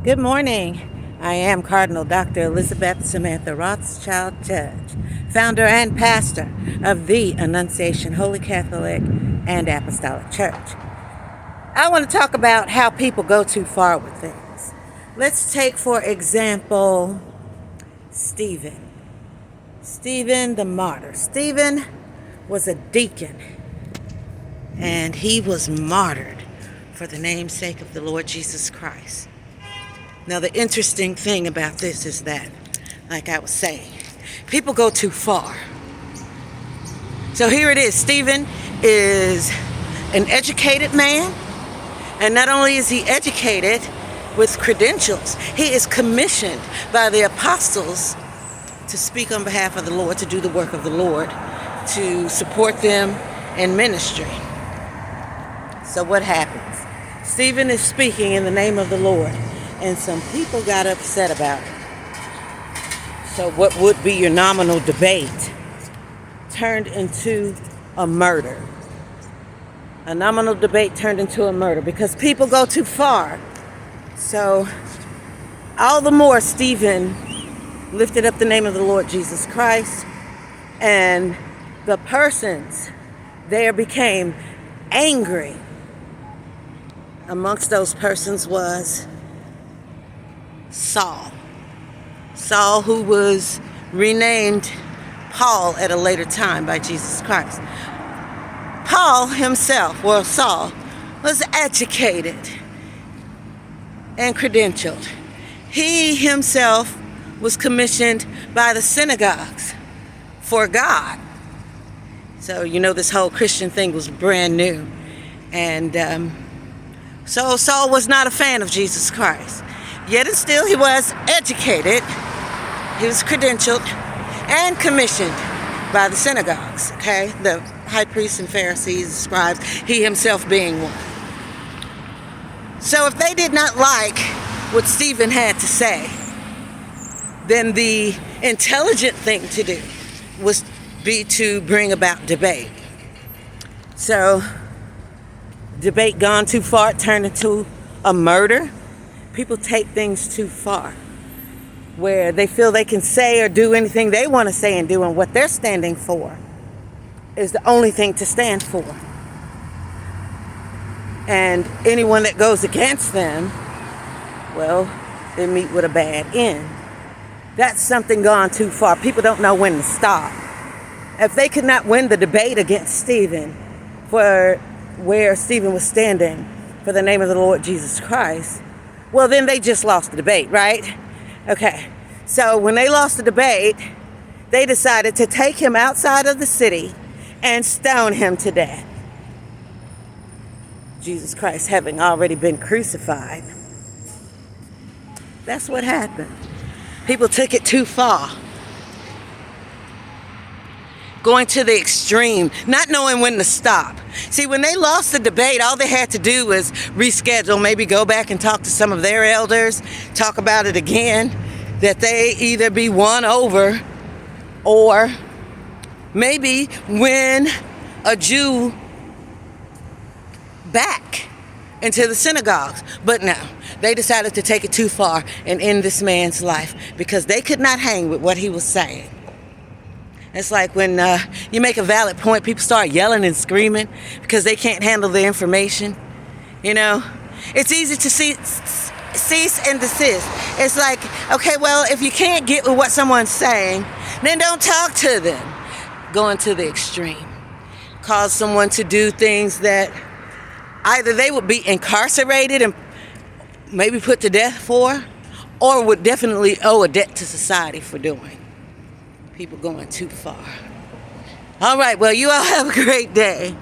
Good morning. I am Cardinal Dr. Elizabeth Samantha Rothschild, Judge, founder and pastor of the Annunciation Holy Catholic and Apostolic Church. I want to talk about how people go too far with things. Let's take, for example, Stephen the martyr. Stephen was a deacon, and he was martyred for the namesake of the Lord Jesus Christ. Now, the interesting thing about this is that, like I was saying, people go too far. So here it is. Stephen is an educated man, and not only is he educated with credentials, he is commissioned by the apostles to speak on behalf of the Lord, to do the work of the Lord, to support them in ministry. So what happens? Stephen is speaking in the name of the Lord, and some people got upset about it. So what would be your nominal debate turned into a murder. A nominal debate turned into a murder because people go too far. So all the more Stephen lifted up the name of the Lord Jesus Christ, and the persons there became angry. Amongst those persons was Saul, who was renamed Paul at a later time by Jesus Christ. Paul himself, Saul, was educated and credentialed. He himself was commissioned by the synagogues for God. So, this whole Christian thing was brand new. And so Saul was not a fan of Jesus Christ. Yet and still, he was educated, he was credentialed, and commissioned by the synagogues, okay? The high priests and Pharisees, scribes, he himself being one. So if they did not like what Stephen had to say, then the intelligent thing to do was to bring about debate. So, debate gone too far, it turned into a murder. People take things too far, where they feel they can say or do anything they want to say and do, and what they're standing for is the only thing to stand for. And anyone that goes against them, well, they meet with a bad end. That's something gone too far. People don't know when to stop. If they could not win the debate against Stephen for where Stephen was standing for the name of the Lord Jesus Christ, well, then they just lost the debate, right? Okay, so when they lost the debate, they decided to take him outside of the city and stone him to death. Jesus Christ having already been crucified. That's what happened. People took it too far. Going to the extreme, not knowing when to stop. See, when they lost the debate, all they had to do was reschedule, maybe go back and talk to some of their elders, talk about it again, that they either be won over or maybe win a Jew back into the synagogues. But no, they decided to take it too far and end this man's life because they could not hang with what he was saying. It's like when you make a valid point, people start yelling and screaming because they can't handle the information. It's easy to cease and desist. It's like, okay, well, if you can't get with what someone's saying, then don't talk to them. Going to the extreme. Cause someone to do things that either they would be incarcerated and maybe put to death for, or would definitely owe a debt to society for doing. People going too far. All right, well, you all have a great day.